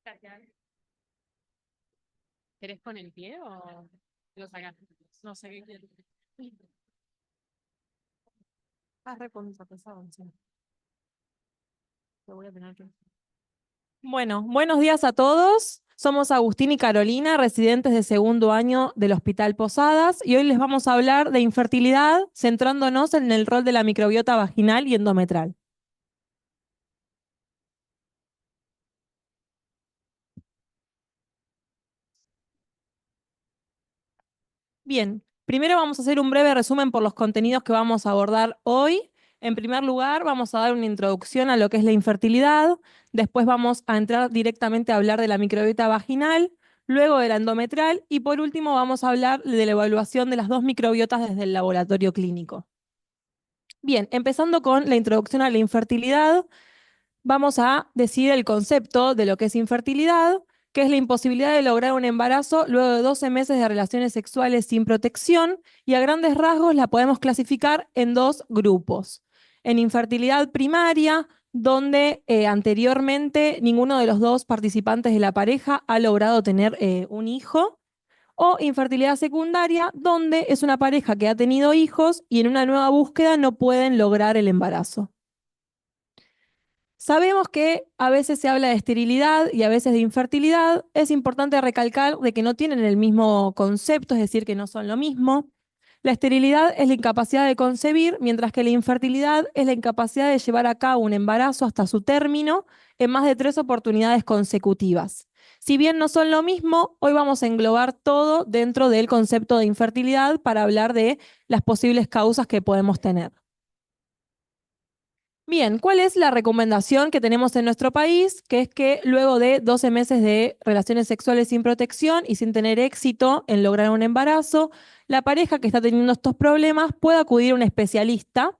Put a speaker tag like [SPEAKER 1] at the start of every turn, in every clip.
[SPEAKER 1] Gracias. ¿Querés con el pie o lo sacás? No sé qué quieres. Ah, reponsa pesado, sí. Lo voy a tener que. Bueno, buenos días a todos. Somos Agustín y Carolina, residentes de segundo año del Hospital Posadas, y hoy les vamos a hablar de infertilidad, centrándonos en el rol de la microbiota vaginal y endometrial. Bien, primero vamos a hacer un breve resumen por los contenidos que vamos a abordar hoy. En primer lugar, vamos a dar una introducción a lo que es la infertilidad, después vamos a entrar directamente a hablar de la microbiota vaginal, luego de la endometrial y por último vamos a hablar de la evaluación de las dos microbiotas desde el laboratorio clínico. Bien, empezando con la introducción a la infertilidad, vamos a decir el concepto de lo que es infertilidad, que es la imposibilidad de lograr un embarazo luego de 12 meses de relaciones sexuales sin protección, y a grandes rasgos la podemos clasificar en dos grupos. En infertilidad primaria, donde anteriormente ninguno de los dos participantes de la pareja ha logrado tener un hijo, o infertilidad secundaria, donde es una pareja que ha tenido hijos y en una nueva búsqueda no pueden lograr el embarazo. Sabemos que a veces se habla de esterilidad y a veces de infertilidad. Es importante recalcar de que no tienen el mismo concepto, es decir, que no son lo mismo. La esterilidad es la incapacidad de concebir, mientras que la infertilidad es la incapacidad de llevar a cabo un embarazo hasta su término en más de 3 oportunidades consecutivas. Si bien no son lo mismo, hoy vamos a englobar todo dentro del concepto de infertilidad para hablar de las posibles causas que podemos tener. Bien, ¿cuál es la recomendación que tenemos en nuestro país? Que es que luego de 12 meses de relaciones sexuales sin protección y sin tener éxito en lograr un embarazo, la pareja que está teniendo estos problemas puede acudir a un especialista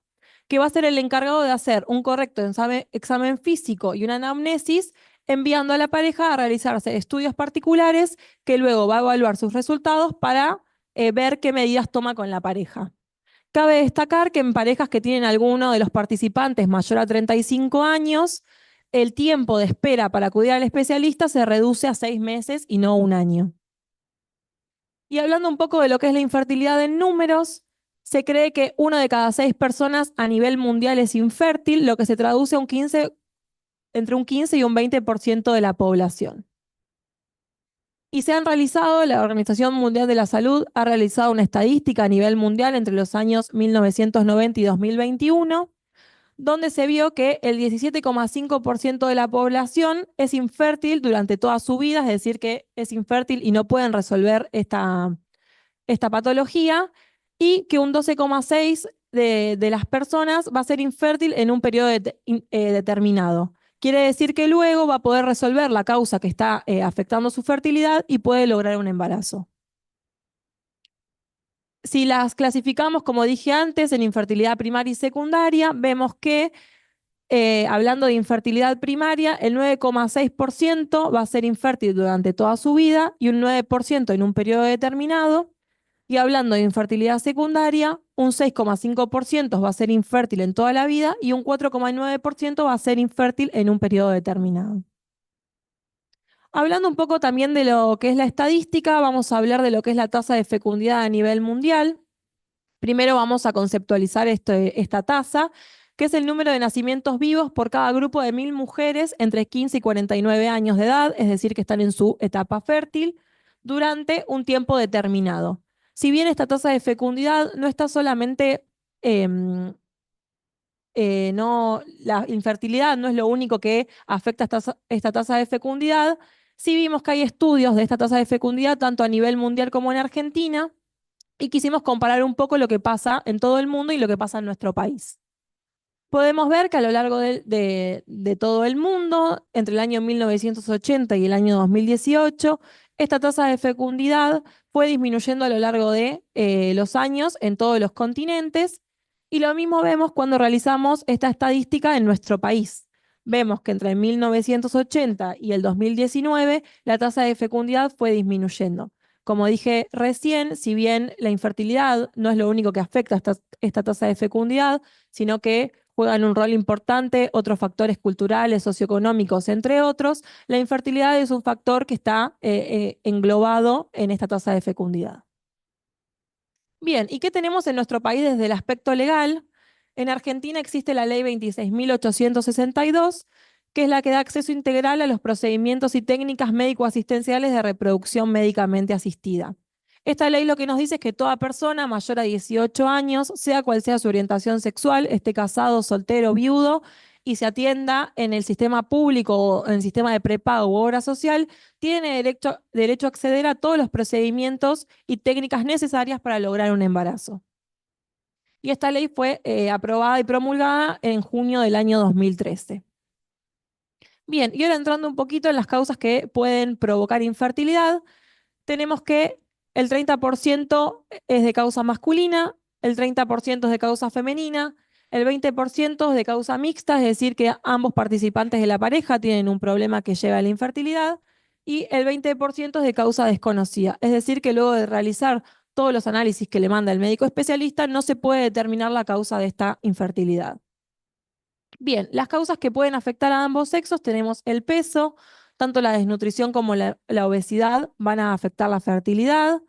[SPEAKER 1] que va a ser el encargado de hacer un correcto examen físico y una anamnesis, enviando a la pareja a realizarse estudios particulares que luego va a evaluar sus resultados para ver qué medidas toma con la pareja. Cabe destacar que en parejas que tienen alguno de los participantes mayor a 35 años, el tiempo de espera para acudir al especialista se reduce a 6 meses y no un año. Y hablando un poco de lo que es la infertilidad en números, se cree que 1 de cada 6 personas a nivel mundial es infértil, lo que se traduce a entre un 15 y un 20% de la población. Y la Organización Mundial de la Salud ha realizado una estadística a nivel mundial entre los años 1990 y 2021, donde se vio que el 17,5% de la población es infértil durante toda su vida, es decir, que es infértil y no pueden resolver esta patología, y que un 12,6% de las personas va a ser infértil en un periodo determinado. Quiere decir que luego va a poder resolver la causa que está afectando su fertilidad y puede lograr un embarazo. Si las clasificamos, como dije antes, en infertilidad primaria y secundaria, vemos que, hablando de infertilidad primaria, el 9,6% va a ser infértil durante toda su vida y un 9% en un periodo determinado. Y hablando de infertilidad secundaria, un 6,5% va a ser infértil en toda la vida y un 4,9% va a ser infértil en un periodo determinado. Hablando un poco también de lo que es la estadística, vamos a hablar de lo que es la tasa de fecundidad a nivel mundial. Primero vamos a conceptualizar esta tasa, que es el número de nacimientos vivos por cada grupo de 1.000 mujeres entre 15 y 49 años de edad, es decir, que están en su etapa fértil, durante un tiempo determinado. Si bien esta tasa de fecundidad no está solamente, em, la infertilidad no es lo único que afecta esta tasa de fecundidad, sí vimos que hay estudios de esta tasa de fecundidad tanto a nivel mundial como en Argentina, y quisimos comparar un poco lo que pasa en todo el mundo y lo que pasa en nuestro país. Podemos ver que a lo largo de todo el mundo, entre el año 1980 y el año 2018, esta tasa de fecundidad fue disminuyendo a lo largo de los años en todos los continentes, y lo mismo vemos cuando realizamos esta estadística en nuestro país. Vemos que entre 1980 y el 2019 la tasa de fecundidad fue disminuyendo. Como dije recién, si bien la infertilidad no es lo único que afecta esta tasa de fecundidad, sino que juegan un rol importante, otros factores culturales, socioeconómicos, entre otros. La infertilidad es un factor que está englobado en esta tasa de fecundidad. Bien, ¿y qué tenemos en nuestro país desde el aspecto legal? En Argentina existe la ley 26.862, que es la que da acceso integral a los procedimientos y técnicas médico-asistenciales de reproducción médicamente asistida. Esta ley lo que nos dice es que toda persona mayor a 18 años, sea cual sea su orientación sexual, esté casado, soltero, viudo, y se atienda en el sistema público o en el sistema de prepago u obra social, tiene derecho a acceder a todos los procedimientos y técnicas necesarias para lograr un embarazo. Y esta ley fue aprobada y promulgada en junio del año 2013. Bien, y ahora entrando un poquito en las causas que pueden provocar infertilidad, tenemos que el 30% es de causa masculina, el 30% es de causa femenina, el 20% es de causa mixta, es decir, que ambos participantes de la pareja tienen un problema que lleva a la infertilidad, y el 20% es de causa desconocida, es decir, que luego de realizar todos los análisis que le manda el médico especialista, no se puede determinar la causa de esta infertilidad. Bien, las causas que pueden afectar a ambos sexos tenemos el peso, tanto la desnutrición como la obesidad van a afectar la fertilidad,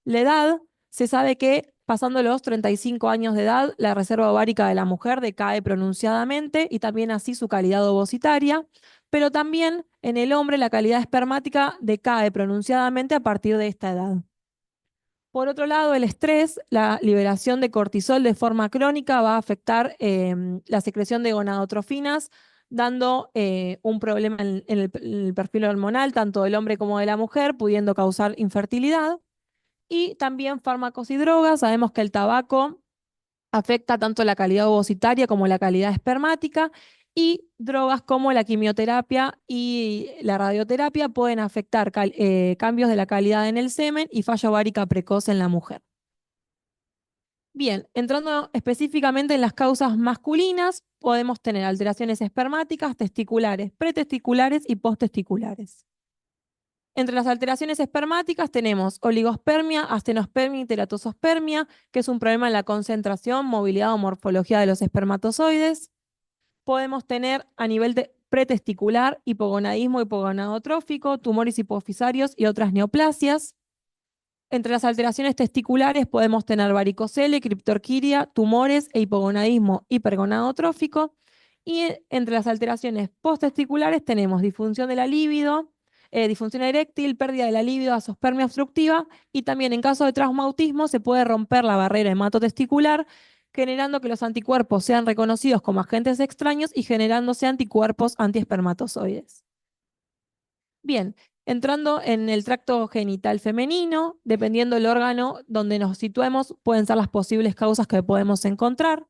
[SPEAKER 1] la edad. Se sabe que pasando los 35 años de edad, la reserva ovárica de la mujer decae pronunciadamente y también así su calidad ovocitaria, pero también en el hombre la calidad espermática decae pronunciadamente a partir de esta edad. Por otro lado, el estrés, la liberación de cortisol de forma crónica va a afectar la secreción de gonadotrofinas, dando un problema en el perfil hormonal, tanto del hombre como de la mujer, pudiendo causar infertilidad. Y también fármacos y drogas. Sabemos que el tabaco afecta tanto la calidad ovocitaria como la calidad espermática, y drogas como la quimioterapia y la radioterapia pueden afectar cambios de la calidad en el semen y falla ovárica precoz en la mujer. Bien, entrando específicamente en las causas masculinas, podemos tener alteraciones espermáticas, testiculares, pretesticulares y posttesticulares. Entre las alteraciones espermáticas tenemos oligospermia, astenospermia y teratosospermia, que es un problema en la concentración, movilidad o morfología de los espermatozoides. Podemos tener a nivel pretesticular hipogonadismo hipogonadotrófico, tumores hipofisarios y otras neoplasias. Entre las alteraciones testiculares podemos tener varicocele, criptorquiria, tumores e hipogonadismo hipergonadotrófico. Y entre las alteraciones posttesticulares tenemos disfunción de la libido, disfunción eréctil, pérdida de la libido, azoospermia obstructiva, y también en caso de traumatismo se puede romper la barrera hematotesticular, generando que los anticuerpos sean reconocidos como agentes extraños y generándose anticuerpos antiespermatozoides. Bien, entrando en el tracto genital femenino, dependiendo del órgano donde nos situemos, pueden ser las posibles causas que podemos encontrar.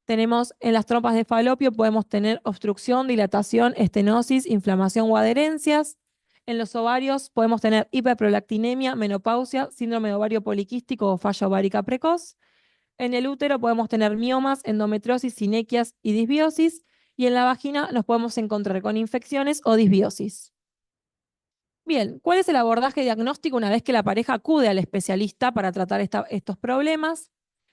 [SPEAKER 1] Tenemos en las trompas de falopio, podemos tener obstrucción, dilatación, estenosis, inflamación o adherencias. En los ovarios podemos tener hiperprolactinemia, menopausia, síndrome de ovario poliquístico o falla ovárica precoz. En el útero podemos tener miomas, endometriosis, sinequias y disbiosis. Y en la vagina nos podemos encontrar con infecciones o disbiosis. Bien, ¿cuál es el abordaje diagnóstico una vez que la pareja acude al especialista para tratar estos problemas?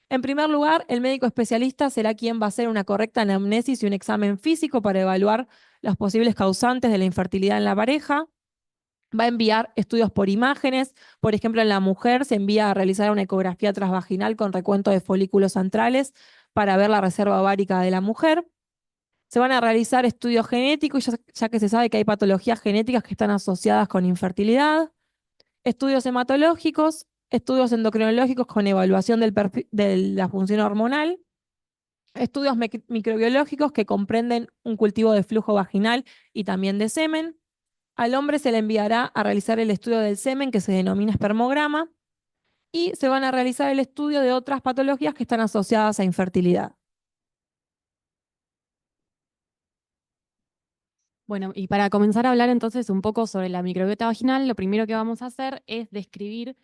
[SPEAKER 1] En primer lugar, el médico especialista será quien va a hacer una correcta anamnesis y un examen físico para evaluar los posibles causantes de la infertilidad en la pareja. Va a enviar estudios por imágenes. Por ejemplo, en la mujer se envía a realizar una ecografía transvaginal con recuento de folículos centrales para ver la reserva ovárica de la mujer. Se van a realizar estudios genéticos, ya que se sabe que hay patologías genéticas que están asociadas con infertilidad, estudios hematológicos, estudios endocrinológicos con evaluación de la función hormonal, estudios microbiológicos que comprenden un cultivo de flujo vaginal y también de semen. Al hombre se le enviará a realizar el estudio del semen, que se denomina espermograma, y se van a realizar el estudio de otras patologías que están asociadas a infertilidad.
[SPEAKER 2] Bueno, y para comenzar a hablar entonces un poco sobre la microbiota vaginal, lo primero que vamos a hacer es describir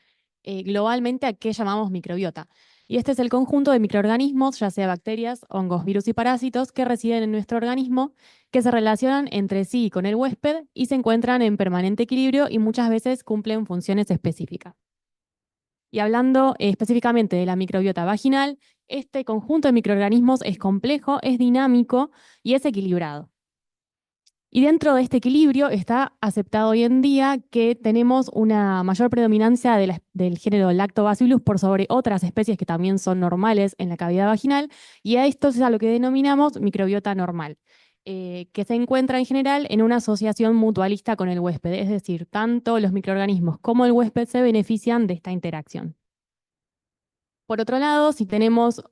[SPEAKER 2] globalmente a qué llamamos microbiota. Y este es el conjunto de microorganismos, ya sea bacterias, hongos, virus y parásitos, que residen en nuestro organismo, que se relacionan entre sí con el huésped y se encuentran en permanente equilibrio y muchas veces cumplen funciones específicas. Y hablando específicamente de la microbiota vaginal, Este conjunto de microorganismos es complejo, es dinámico y es equilibrado. Y dentro de este equilibrio está aceptado hoy en día que tenemos una mayor predominancia del género Lactobacillus por sobre otras especies que también son normales en la cavidad vaginal, y a esto es a lo que denominamos microbiota normal, que se encuentra en general en una asociación mutualista con el huésped, es decir, tanto los microorganismos como el huésped se benefician de esta interacción. Por otro lado, si tenemos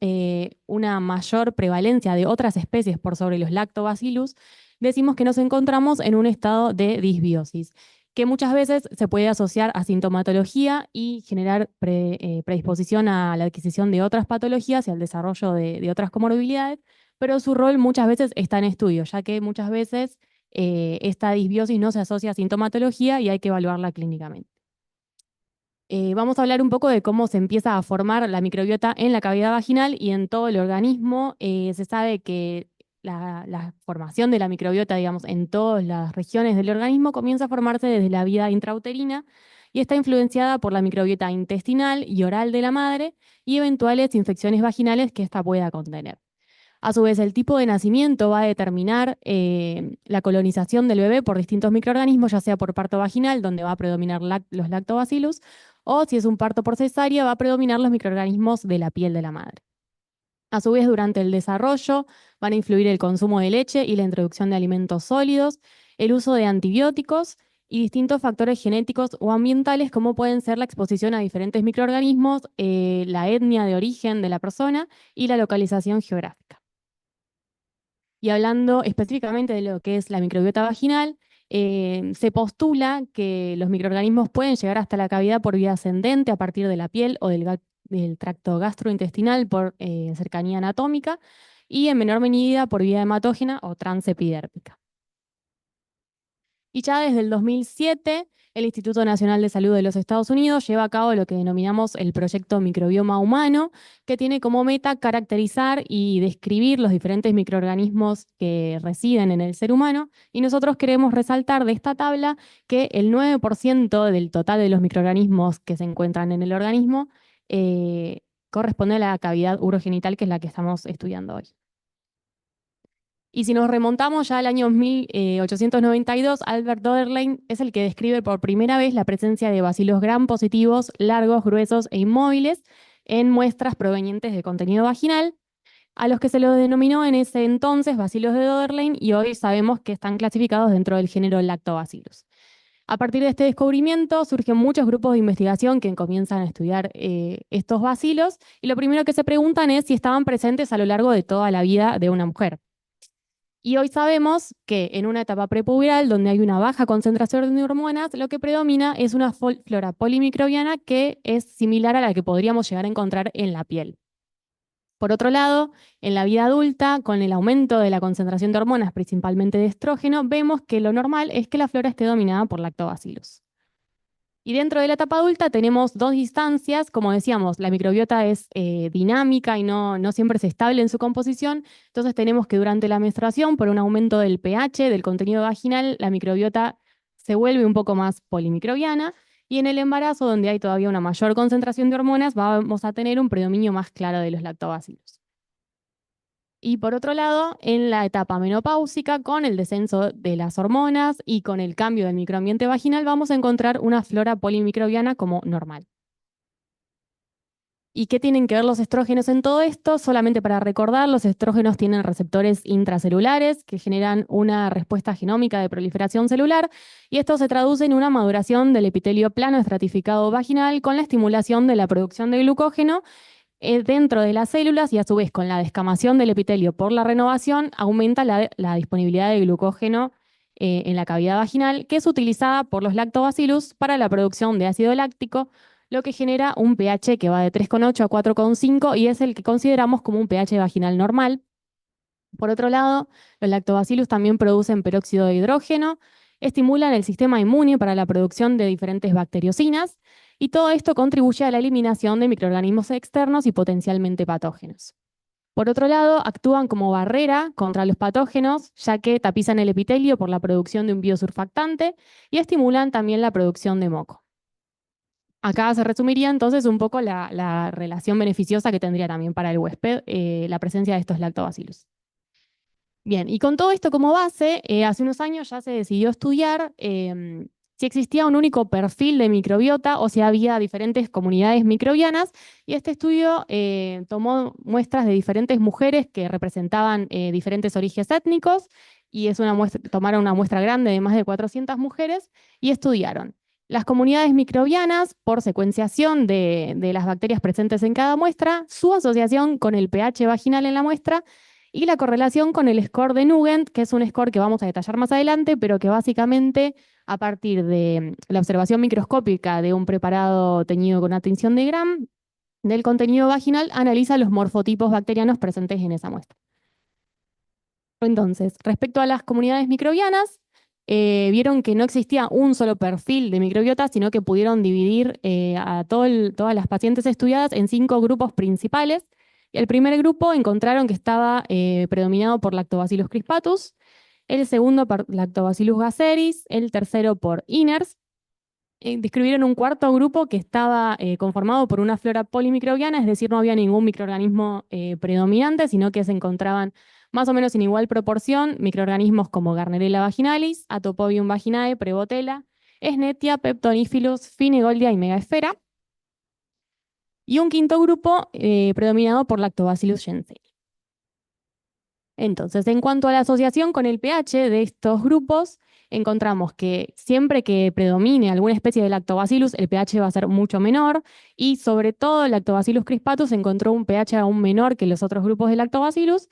[SPEAKER 2] una mayor prevalencia de otras especies por sobre los lactobacillus, decimos que nos encontramos en un estado de disbiosis, que muchas veces se puede asociar a sintomatología y generar predisposición a la adquisición de otras patologías y al desarrollo de otras comorbilidades, pero su rol muchas veces está en estudio, ya que muchas veces esta disbiosis no se asocia a sintomatología y hay que evaluarla clínicamente. Vamos a hablar un poco de cómo se empieza a formar la microbiota en la cavidad vaginal y en todo el organismo. Se sabe que la formación de la microbiota, digamos, en todas las regiones del organismo comienza a formarse desde la vida intrauterina y está influenciada por la microbiota intestinal y oral de la madre y eventuales infecciones vaginales que ésta pueda contener. A su vez, el tipo de nacimiento va a determinar la colonización del bebé por distintos microorganismos, ya sea por parto vaginal, donde va a predominar los lactobacillus, o si es un parto por cesárea, va a predominar los microorganismos de la piel de la madre. A su vez, durante el desarrollo van a influir el consumo de leche y la introducción de alimentos sólidos, el uso de antibióticos y distintos factores genéticos o ambientales, como pueden ser la exposición a diferentes microorganismos, la etnia de origen de la persona y la localización geográfica. Y hablando específicamente de lo que es la microbiota vaginal, se postula que los microorganismos pueden llegar hasta la cavidad por vía ascendente a partir de la piel o del tracto gastrointestinal por cercanía anatómica y en menor medida por vía hematógena o transepidérmica. Y ya desde el 2007, el Instituto Nacional de Salud de los Estados Unidos lleva a cabo lo que denominamos el proyecto Microbioma Humano, que tiene como meta caracterizar y describir los diferentes microorganismos que residen en el ser humano. Y nosotros queremos resaltar de esta tabla que el 9% del total de los microorganismos que se encuentran en el organismo corresponde a la cavidad urogenital, que es la que estamos estudiando hoy. Y si nos remontamos ya al año 1892, Albert Doederlein es el que describe por primera vez la presencia de bacilos gram positivos, largos, gruesos e inmóviles en muestras provenientes de contenido vaginal, a los que se los denominó en ese entonces bacilos de Doederlein, y hoy sabemos que están clasificados dentro del género Lactobacillus. A partir de este descubrimiento surgen muchos grupos de investigación que comienzan a estudiar estos bacilos, y lo primero que se preguntan es si estaban presentes a lo largo de toda la vida de una mujer. Y hoy sabemos que en una etapa prepuberal, donde hay una baja concentración de hormonas, lo que predomina es una flora polimicrobiana que es similar a la que podríamos llegar a encontrar en la piel. Por otro lado, en la vida adulta, con el aumento de la concentración de hormonas, principalmente de estrógeno, vemos que lo normal es que la flora esté dominada por lactobacillus. Y dentro de la etapa adulta tenemos dos instancias. Como decíamos, la microbiota es dinámica y no siempre es estable en su composición. Entonces tenemos que durante la menstruación, por un aumento del pH, del contenido vaginal, la microbiota se vuelve un poco más polimicrobiana. Y en el embarazo, donde hay todavía una mayor concentración de hormonas, vamos a tener un predominio más claro de los lactobacilos. Y por otro lado, en la etapa menopáusica, con el descenso de las hormonas y con el cambio del microambiente vaginal, vamos a encontrar una flora polimicrobiana como normal. ¿Y qué tienen que ver los estrógenos en todo esto? Solamente para recordar, los estrógenos tienen receptores intracelulares que generan una respuesta genómica de proliferación celular, y esto se traduce en una maduración del epitelio plano estratificado vaginal con la estimulación de la producción de glucógeno dentro de las células, y a su vez con la descamación del epitelio por la renovación aumenta la disponibilidad de glucógeno en la cavidad vaginal, que es utilizada por los lactobacillus para la producción de ácido láctico, lo que genera un pH que va de 3,8 a 4,5 y es el que consideramos como un pH vaginal normal. Por otro lado, los lactobacillus también producen peróxido de hidrógeno, estimulan el sistema inmune para la producción de diferentes bacteriocinas, y todo esto contribuye a la eliminación de microorganismos externos y potencialmente patógenos. Por otro lado, actúan como barrera contra los patógenos, ya que tapizan el epitelio por la producción de un biosurfactante y estimulan también la producción de moco. Acá se resumiría entonces un poco la relación beneficiosa que tendría también para el huésped la presencia de estos lactobacillus. Bien, y con todo esto como base, hace unos años ya se decidió estudiar si existía un único perfil de microbiota o si había diferentes comunidades microbianas, y este estudio tomó muestras de diferentes mujeres que representaban diferentes orígenes étnicos, y tomaron una muestra grande de más de 400 mujeres y estudiaron las comunidades microbianas por secuenciación de las bacterias presentes en cada muestra, su asociación con el pH vaginal en la muestra y la correlación con el score de Nugent, que es un score que vamos a detallar más adelante, pero que básicamente a partir de la observación microscópica de un preparado teñido con atención de Gram del contenido vaginal, analiza los morfotipos bacterianos presentes en esa muestra. Entonces, respecto a las comunidades microbianas, vieron que no existía un solo perfil de microbiota, sino que pudieron dividir a todas las pacientes estudiadas en 5 grupos principales. El primer grupo encontraron que estaba predominado por Lactobacillus crispatus, el segundo por Lactobacillus gazeris, el tercero por Iners. Describieron un cuarto grupo que estaba conformado por una flora polimicrobiana, es decir, no había ningún microorganismo predominante, sino que se encontraban más o menos en igual proporción microorganismos como Gardnerella vaginalis, Atopobium vaginae, Prevotella, Escherichia, Peptonifilus, Finegoldia y Megaesfera. Y un quinto grupo predominado por Lactobacillus jenseni. Entonces, en cuanto a la asociación con el pH de estos grupos, encontramos que siempre que predomine alguna especie de lactobacillus, el pH va a ser mucho menor, y sobre todo el Lactobacillus crispatus encontró un pH aún menor que los otros grupos de lactobacillus,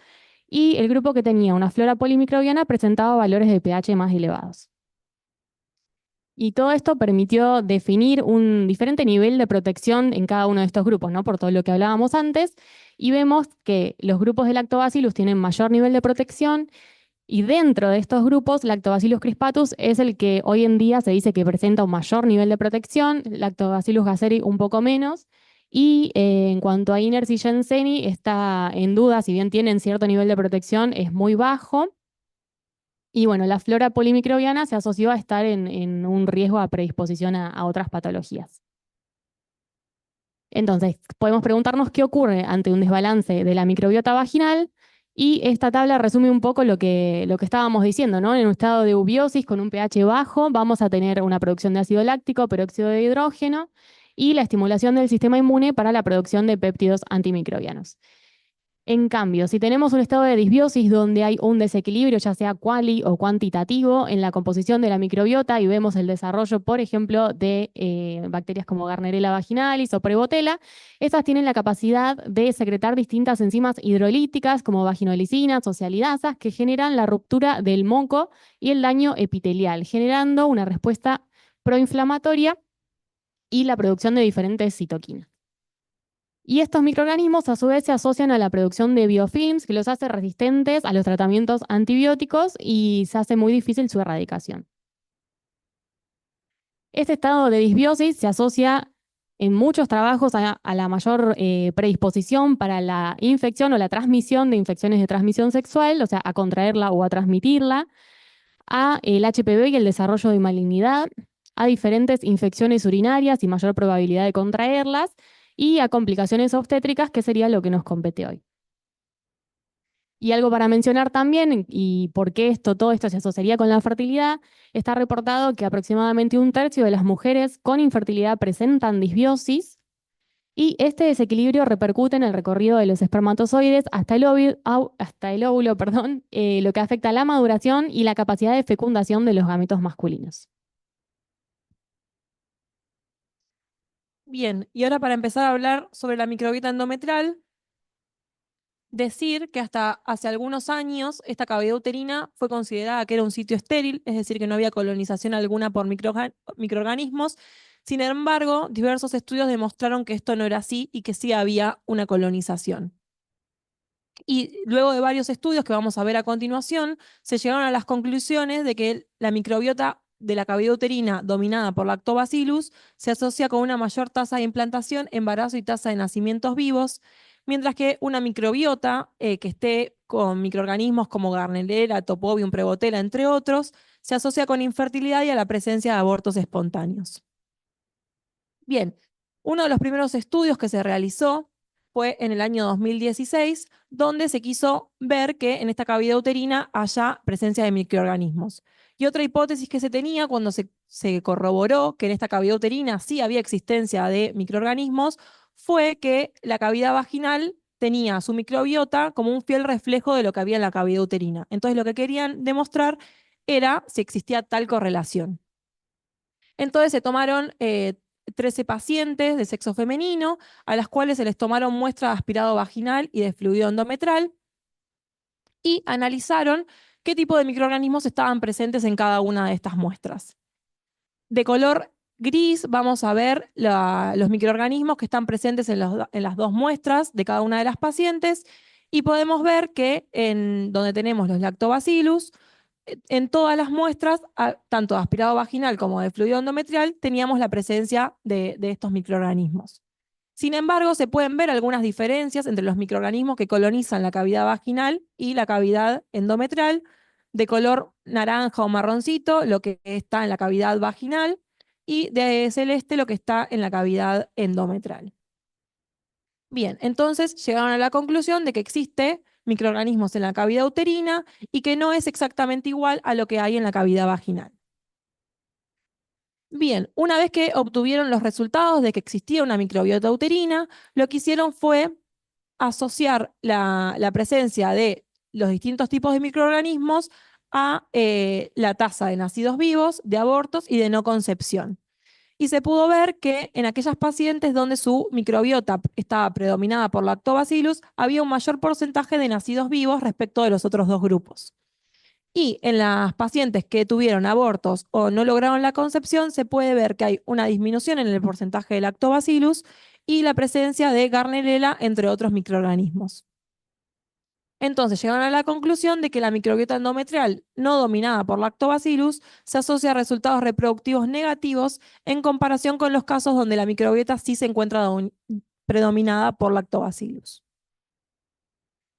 [SPEAKER 2] y el grupo que tenía una flora polimicrobiana presentaba valores de pH más elevados. Y todo esto permitió definir un diferente nivel de protección en cada uno de estos grupos, ¿no? Por todo lo que hablábamos antes, y vemos que los grupos de Lactobacillus tienen mayor nivel de protección, y dentro de estos grupos, Lactobacillus crispatus es el que hoy en día se dice que presenta un mayor nivel de protección, Lactobacillus gazzeri un poco menos, y en cuanto a Iners y Jenseni está en duda, si bien tienen cierto nivel de protección, es muy bajo. Y bueno, la flora polimicrobiana se asoció a estar en un riesgo a predisposición a otras patologías. Entonces, podemos preguntarnos qué ocurre ante un desbalance de la microbiota vaginal, y esta tabla resume un poco lo que estábamos diciendo, ¿no? En un estado de eubiosis con un pH bajo vamos a tener una producción de ácido láctico, peróxido de hidrógeno y la estimulación del sistema inmune para la producción de péptidos antimicrobianos. En cambio, si tenemos un estado de disbiosis donde hay un desequilibrio, ya sea cuali o cuantitativo, en la composición de la microbiota y vemos el desarrollo, por ejemplo, de bacterias como Gardnerella vaginalis o Prevotella, estas tienen la capacidad de secretar distintas enzimas hidrolíticas como vaginolicinas o cialidasas que generan la ruptura del moco y el daño epitelial, generando una respuesta proinflamatoria y la producción de diferentes citoquinas. Y estos microorganismos a su vez se asocian a la producción de biofilms que los hace resistentes a los tratamientos antibióticos y se hace muy difícil su erradicación. Este estado de disbiosis se asocia en muchos trabajos a la mayor predisposición para la infección o la transmisión de infecciones de transmisión sexual, o sea, a contraerla o a transmitirla, a el HPV y el desarrollo de malignidad, a diferentes infecciones urinarias y mayor probabilidad de contraerlas, y a complicaciones obstétricas, que sería lo que nos compete hoy. Y algo para mencionar también, y por qué todo esto se asociaría con la fertilidad, está reportado que aproximadamente un tercio de las mujeres con infertilidad presentan disbiosis, y este desequilibrio repercute en el recorrido de los espermatozoides hasta el óvulo, perdón, lo que afecta a la maduración y la capacidad de fecundación de los gametos masculinos.
[SPEAKER 1] Bien, y ahora para empezar a hablar sobre la microbiota endometrial, decir que hasta hace algunos años esta cavidad uterina fue considerada que era un sitio estéril, es decir, que no había colonización alguna por microorganismos. Sin embargo, diversos estudios demostraron que esto no era así y que sí había una colonización. Y luego de varios estudios que vamos a ver a continuación, se llegaron a las conclusiones de que la microbiota de la cavidad uterina dominada por Lactobacillus se asocia con una mayor tasa de implantación, embarazo y tasa de nacimientos vivos, mientras que una microbiota que esté con microorganismos como Gardnerella, Topobium, Prevotella, entre otros, se asocia con infertilidad y a la presencia de abortos espontáneos. Bien, uno de los primeros estudios que se realizó fue en el año 2016, donde se quiso ver que en esta cavidad uterina haya presencia de microorganismos. Y otra hipótesis que se tenía cuando se corroboró que en esta cavidad uterina sí había existencia de microorganismos fue que la cavidad vaginal tenía su microbiota como un fiel reflejo de lo que había en la cavidad uterina. Entonces lo que querían demostrar era si existía tal correlación. Entonces se tomaron 13 pacientes de sexo femenino, a las cuales se les tomaron muestras de aspirado vaginal y de fluido endometrial, y analizaron qué tipo de microorganismos estaban presentes en cada una de estas muestras. De color gris vamos a ver los microorganismos que están presentes en las dos muestras de cada una de las pacientes, y podemos ver que en donde tenemos los lactobacillus, en todas las muestras, tanto de aspirado vaginal como de fluido endometrial, teníamos la presencia de estos microorganismos. Sin embargo, se pueden ver algunas diferencias entre los microorganismos que colonizan la cavidad vaginal y la cavidad endometrial, de color naranja o marroncito, lo que está en la cavidad vaginal, y de celeste, lo que está en la cavidad endometrial. Bien, entonces llegaron a la conclusión de que existe microorganismos en la cavidad uterina y que no es exactamente igual a lo que hay en la cavidad vaginal. Bien, una vez que obtuvieron los resultados de que existía una microbiota uterina, lo que hicieron fue asociar la presencia de los distintos tipos de microorganismos a la tasa de nacidos vivos, de abortos y de no concepción. Y se pudo ver que en aquellas pacientes donde su microbiota estaba predominada por lactobacillus, había un mayor porcentaje de nacidos vivos respecto de los otros dos grupos. Y en las pacientes que tuvieron abortos o no lograron la concepción, se puede ver que hay una disminución en el porcentaje de lactobacillus y la presencia de Gardnerella, entre otros microorganismos. Entonces llegaron a la conclusión de que la microbiota endometrial no dominada por lactobacillus se asocia a resultados reproductivos negativos en comparación con los casos donde la microbiota sí se encuentra predominada por lactobacillus.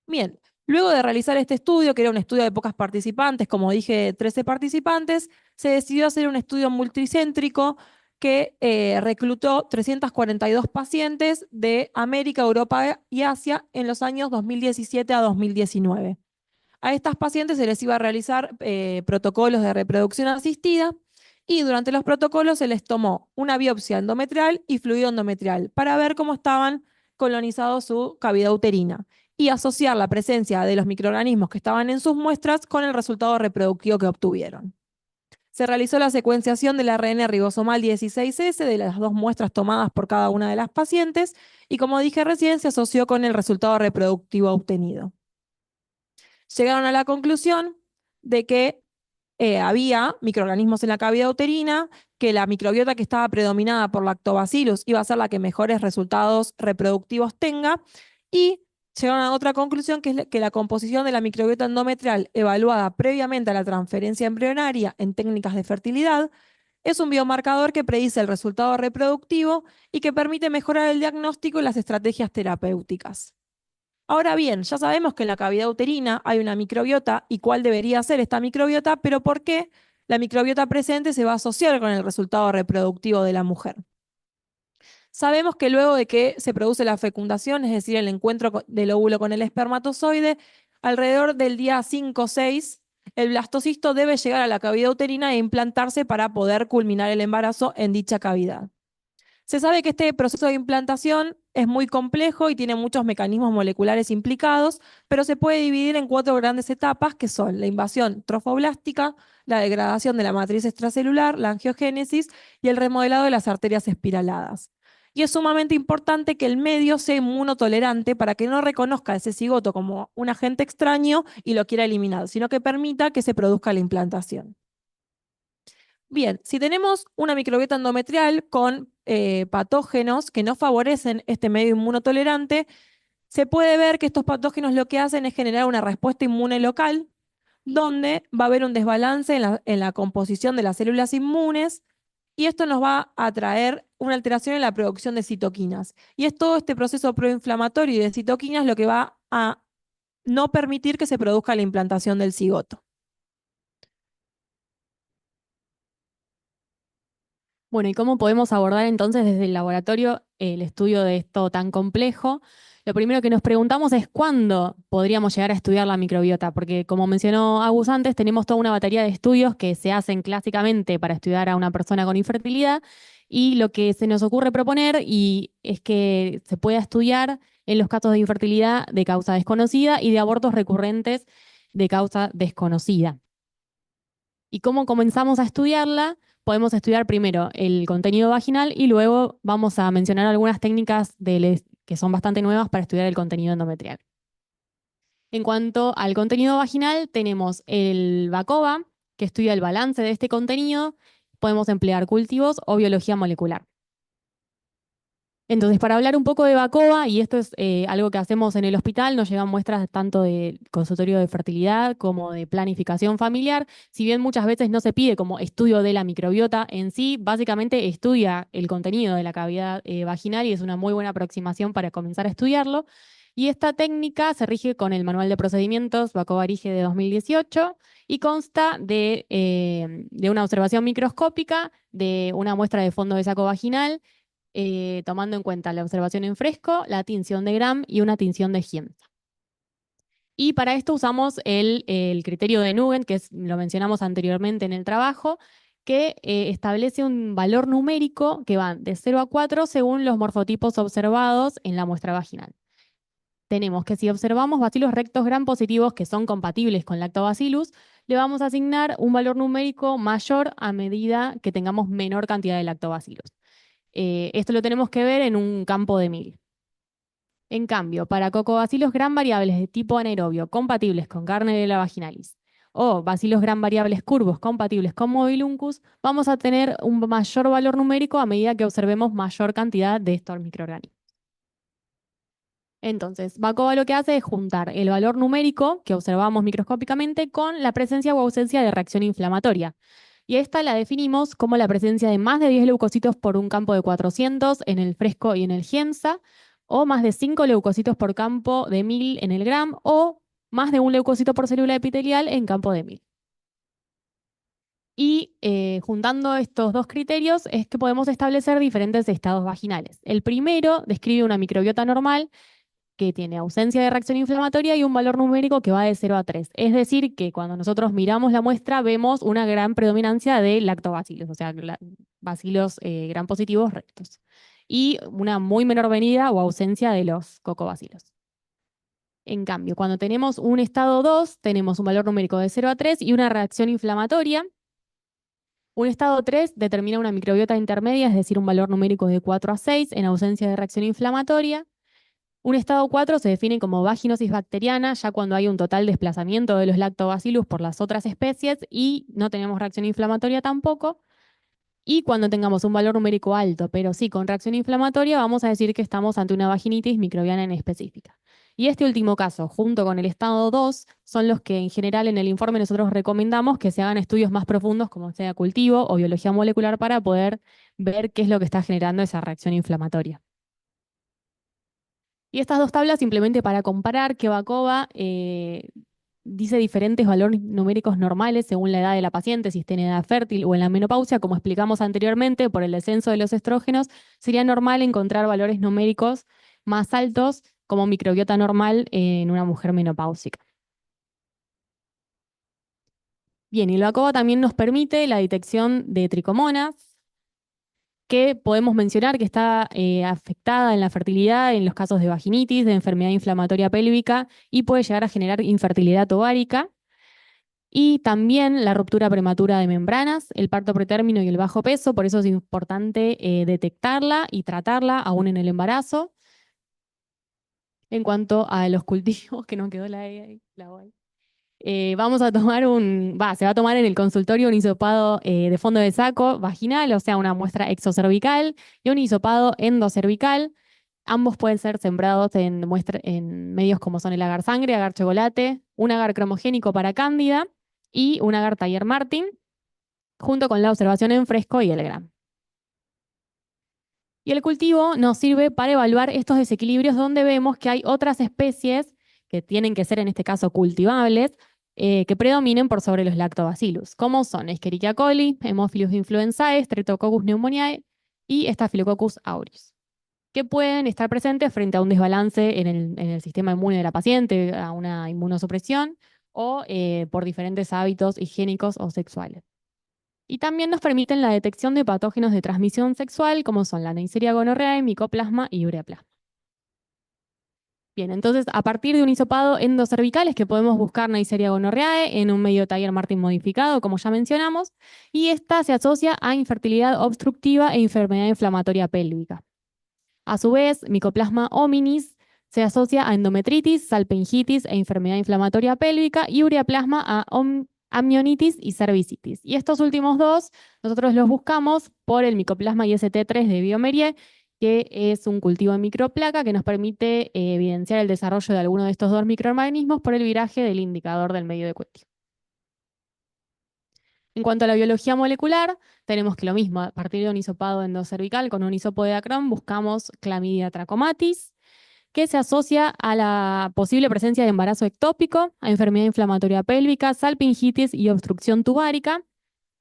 [SPEAKER 1] Bien, luego de realizar este estudio, que era un estudio de pocas participantes, como dije, 13 participantes, se decidió hacer un estudio multicéntrico que reclutó 342 pacientes de América, Europa y Asia en los años 2017 a 2019. A estas pacientes se les iba a realizar protocolos de reproducción asistida, y durante los protocolos se les tomó una biopsia endometrial y fluido endometrial para ver cómo estaban colonizados su cavidad uterina y asociar la presencia de los microorganismos que estaban en sus muestras con el resultado reproductivo que obtuvieron. Se realizó la secuenciación del ARN ribosomal 16S de las dos muestras tomadas por cada una de las pacientes y, como dije recién, se asoció con el resultado reproductivo obtenido. Llegaron a la conclusión de que había microorganismos en la cavidad uterina, que la microbiota que estaba predominada por lactobacillus iba a ser la que mejores resultados reproductivos tenga, y llegaron a otra conclusión, que es que la composición de la microbiota endometrial evaluada previamente a la transferencia embrionaria en técnicas de fertilidad es un biomarcador que predice el resultado reproductivo y que permite mejorar el diagnóstico y las estrategias terapéuticas. Ahora bien, ya sabemos que en la cavidad uterina hay una microbiota y cuál debería ser esta microbiota, pero ¿por qué la microbiota presente se va a asociar con el resultado reproductivo de la mujer? Sabemos que luego de que se produce la fecundación, es decir, el encuentro del óvulo con el espermatozoide, alrededor del día 5 o 6, el blastocisto debe llegar a la cavidad uterina e implantarse para poder culminar el embarazo en dicha cavidad. Se sabe que este proceso de implantación es muy complejo y tiene muchos mecanismos moleculares implicados, pero se puede dividir en 4 grandes etapas, que son la invasión trofoblástica, la degradación de la matriz extracelular, la angiogénesis y el remodelado de las arterias espiraladas. Y es sumamente importante que el medio sea inmunotolerante para que no reconozca ese cigoto como un agente extraño y lo quiera eliminar, sino que permita que se produzca la implantación. Bien, si tenemos una microbiota endometrial con patógenos que no favorecen este medio inmunotolerante, se puede ver que estos patógenos lo que hacen es generar una respuesta inmune local, donde va a haber un desbalance en la composición de las células inmunes, y esto nos va a traer una alteración en la producción de citoquinas. Y es todo este proceso proinflamatorio y de citoquinas lo que va a no permitir que se produzca la implantación del cigoto.
[SPEAKER 2] Bueno, ¿y cómo podemos abordar entonces desde el laboratorio el estudio de esto tan complejo? Lo primero que nos preguntamos es cuándo podríamos llegar a estudiar la microbiota, porque como mencionó Agus antes, tenemos toda una batería de estudios que se hacen clásicamente para estudiar a una persona con infertilidad y lo que se nos ocurre proponer es que se pueda estudiar en los casos de infertilidad de causa desconocida y de abortos recurrentes de causa desconocida. ¿Y cómo comenzamos a estudiarla? Podemos estudiar primero el contenido vaginal y luego vamos a mencionar algunas técnicas que son bastante nuevas para estudiar el contenido endometrial. En cuanto al contenido vaginal, tenemos el VACOVA, que estudia el balance de este contenido. Podemos emplear cultivos o biología molecular. Entonces, para hablar un poco de Bacova, y esto es algo que hacemos en el hospital, nos llegan muestras tanto de consultorio de fertilidad como de planificación familiar. Si bien muchas veces no se pide como estudio de la microbiota en sí, básicamente estudia el contenido de la cavidad vaginal y es una muy buena aproximación para comenzar a estudiarlo. Y esta técnica se rige con el Manual de Procedimientos Bacova-Rige de 2018 y consta de una observación microscópica de una muestra de fondo de saco vaginal tomando en cuenta la observación en fresco, la tinción de Gram y una tinción de Giemsa. Y para esto usamos el criterio de Nugent, lo mencionamos anteriormente en el trabajo, que establece un valor numérico que va de 0 a 4 según los morfotipos observados en la muestra vaginal. Tenemos que si observamos bacilos rectos gram positivos que son compatibles con lactobacillus, le vamos a asignar un valor numérico mayor a medida que tengamos menor cantidad de lactobacillus. Esto lo tenemos que ver en un campo de 1000. En cambio, para cocobacilos gram variables de tipo anaerobio compatibles con Gardnerella vaginalis o bacilos gram variables curvos compatibles con Mobiluncus, vamos a tener un mayor valor numérico a medida que observemos mayor cantidad de estos microorganismos. Entonces, Bacova lo que hace es juntar el valor numérico que observamos microscópicamente con la presencia o ausencia de reacción inflamatoria. Y esta la definimos como la presencia de más de 10 leucocitos por un campo de 400 en el fresco y en el Giemsa, o más de 5 leucocitos por campo de 1000 en el Gram, o más de un leucocito por célula epitelial en campo de 1000. Y juntando estos dos criterios es que podemos establecer diferentes estados vaginales. El primero describe una microbiota normal que tiene ausencia de reacción inflamatoria y un valor numérico que va de 0 a 3. Es decir, que cuando nosotros miramos la muestra vemos una gran predominancia de lactobacilos, o sea, bacilos gram positivos rectos, y una muy menor venida o ausencia de los cocobacilos. En cambio, cuando tenemos un estado 2, tenemos un valor numérico de 0 a 3 y una reacción inflamatoria. Un estado 3 determina una microbiota intermedia, es decir, un valor numérico de 4 a 6 en ausencia de reacción inflamatoria. Un estado 4 se define como vaginosis bacteriana, ya cuando hay un total desplazamiento de los lactobacillus por las otras especies y no tenemos reacción inflamatoria tampoco. Y cuando tengamos un valor numérico alto, pero sí con reacción inflamatoria, vamos a decir que estamos ante una vaginitis microbiana en específica. Y este último caso, junto con el estado 2, son los que en general en el informe nosotros recomendamos que se hagan estudios más profundos, como sea cultivo o biología molecular, para poder ver qué es lo que está generando esa reacción inflamatoria. Y estas dos tablas simplemente para comparar que Bacova dice diferentes valores numéricos normales según la edad de la paciente, si está en edad fértil o en la menopausia, como explicamos anteriormente, por el descenso de los estrógenos, sería normal encontrar valores numéricos más altos como microbiota normal en una mujer menopáusica. Bien, y el Bacova también nos permite la detección de tricomonas, que podemos mencionar que está afectada en la fertilidad en los casos de vaginitis, de enfermedad inflamatoria pélvica y puede llegar a generar infertilidad ovárica. Y también la ruptura prematura de membranas, el parto pretérmino y el bajo peso, por eso es importante detectarla y tratarla aún en el embarazo. En cuanto a los cultivos, que no quedó la E ahí, la O ahí. Vamos a tomar se va a tomar en el consultorio un hisopado de fondo de saco vaginal, o sea, una muestra exocervical y un hisopado endocervical. Ambos pueden ser sembrados en medios como son el agar sangre, agar chocolate, un agar cromogénico para cándida y un agar Taller Martin, junto con la observación en fresco y el gram. Y el cultivo nos sirve para evaluar estos desequilibrios donde vemos que hay otras especies que tienen que ser en este caso cultivables, que predominen por sobre los lactobacillus, como son Escherichia coli, Haemophilus influenzae, Streptococcus pneumoniae y Staphylococcus aureus, que pueden estar presentes frente a un desbalance en el sistema inmune de la paciente, a una inmunosupresión o por diferentes hábitos higiénicos o sexuales. Y también nos permiten la detección de patógenos de transmisión sexual, como son la Neisseria gonorrhoeae, Mycoplasma y Ureaplasma. Bien, entonces a partir de un hisopado endocervical es que podemos buscar Neisseria gonorrhoeae en un medio Tiger Martin modificado, como ya mencionamos, y esta se asocia a infertilidad obstructiva e enfermedad inflamatoria pélvica. A su vez, Mycoplasma hominis se asocia a endometritis, salpingitis e enfermedad inflamatoria pélvica y Ureaplasma a amnionitis y cervicitis. Y estos últimos dos nosotros los buscamos por el Mycoplasma IST3 de Biomerie, que es un cultivo de microplaca que nos permite evidenciar el desarrollo de alguno de estos dos microorganismos por el viraje del indicador del medio de cultivo. En cuanto a la biología molecular, tenemos que lo mismo, a partir de un hisopado endocervical con un hisopo de Dacron buscamos Chlamydia trachomatis, que se asocia a la posible presencia de embarazo ectópico, a enfermedad inflamatoria pélvica, salpingitis y obstrucción tubárica,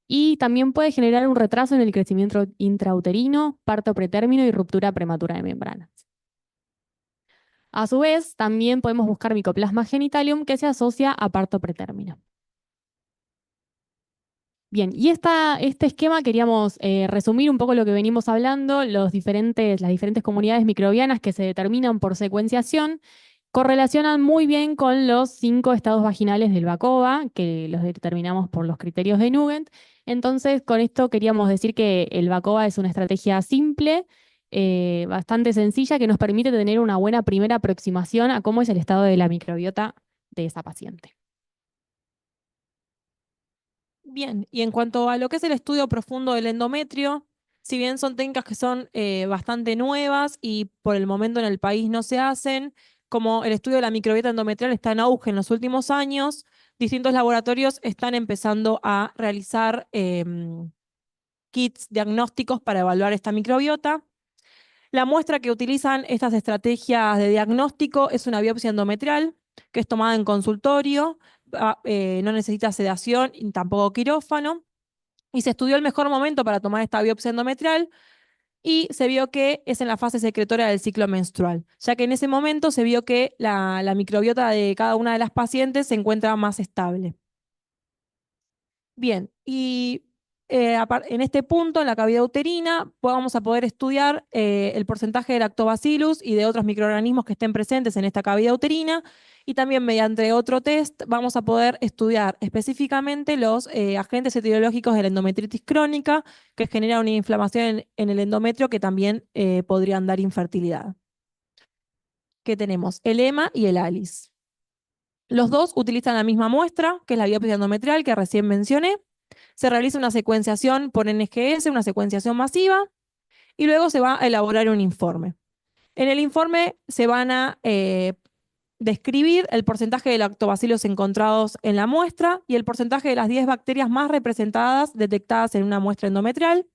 [SPEAKER 2] y también puede generar un retraso en el crecimiento intrauterino, parto pretérmino y ruptura prematura de membranas. A su vez, también podemos buscar Mycoplasma genitalium, que se asocia a parto pretérmino. Bien, y este esquema queríamos resumir un poco lo que venimos hablando, las diferentes comunidades microbianas que se determinan por secuenciación correlacionan muy bien con los 5 estados vaginales del Bacova, que los determinamos por los criterios de Nugent. Entonces, con esto queríamos decir que el Bacova es una estrategia simple, bastante sencilla, que nos permite tener una buena primera aproximación a cómo es el estado de la microbiota de esa paciente.
[SPEAKER 1] Bien, y en cuanto a lo que es el estudio profundo del endometrio, si bien son técnicas que son bastante nuevas y por el momento en el país no se hacen, como el estudio de la microbiota endometrial está en auge en los últimos años, distintos laboratorios están empezando a realizar kits diagnósticos para evaluar esta microbiota. La muestra que utilizan estas estrategias de diagnóstico es una biopsia endometrial, que es tomada en consultorio, no necesita sedación y tampoco quirófano, y se estudió el mejor momento para tomar esta biopsia endometrial y se vio que es en la fase secretoria del ciclo menstrual, ya que en ese momento se vio que la microbiota de cada una de las pacientes se encuentra más estable. Bien, y en este punto, en la cavidad uterina, vamos a poder estudiar el porcentaje de lactobacillus y de otros microorganismos que estén presentes en esta cavidad uterina, y también mediante otro test vamos a poder estudiar específicamente los agentes etiológicos de la endometritis crónica, que genera una inflamación en el endometrio que también podrían dar infertilidad. ¿Qué tenemos? El EMA y el ALICE. Los dos utilizan la misma muestra, que es la biopsia endometrial que recién mencioné. Se realiza una secuenciación por NGS, una secuenciación masiva, y luego se va a elaborar un informe. En el informe se van a describir el porcentaje de lactobacilos encontrados en la muestra y el porcentaje de las 10 bacterias más representadas detectadas en una muestra endometrial.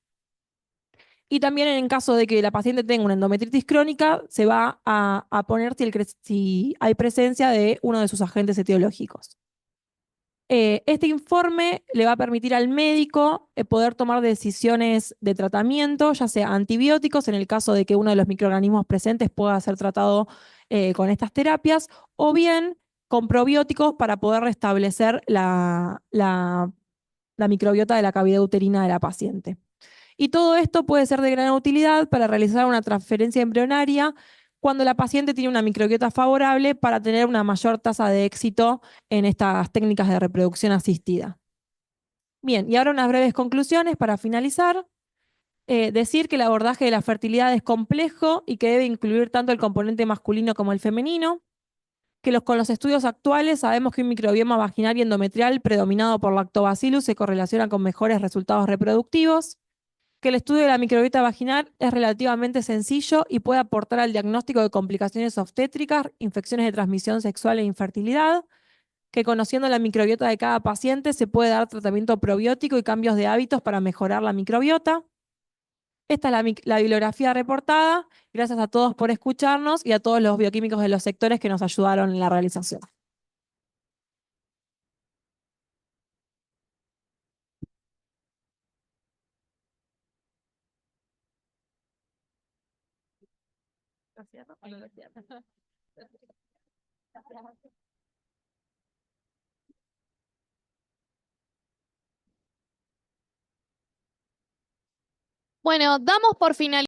[SPEAKER 1] Y también en caso de que la paciente tenga una endometritis crónica, se va a poner si hay presencia de uno de sus agentes etiológicos. Este informe le va a permitir al médico poder tomar decisiones de tratamiento, ya sea antibióticos, en el caso de que uno de los microorganismos presentes pueda ser tratado con estas terapias, o bien con probióticos para poder restablecer la microbiota de la cavidad uterina de la paciente. Y todo esto puede ser de gran utilidad para realizar una transferencia embrionaria cuando la paciente tiene una microbiota favorable para tener una mayor tasa de éxito en estas técnicas de reproducción asistida. Bien, y ahora unas breves conclusiones para finalizar. Decir que el abordaje de la fertilidad es complejo y que debe incluir tanto el componente masculino como el femenino, que con los estudios actuales sabemos que un microbioma vaginal y endometrial predominado por lactobacillus se correlaciona con mejores resultados reproductivos, que el estudio de la microbiota vaginal es relativamente sencillo y puede aportar al diagnóstico de complicaciones obstétricas, infecciones de transmisión sexual e infertilidad, que conociendo la microbiota de cada paciente se puede dar tratamiento probiótico y cambios de hábitos para mejorar la microbiota. Esta es la bibliografía reportada. Gracias a todos por escucharnos y a todos los bioquímicos de los sectores que nos ayudaron en la realización.
[SPEAKER 2] Bueno, damos por finalizado.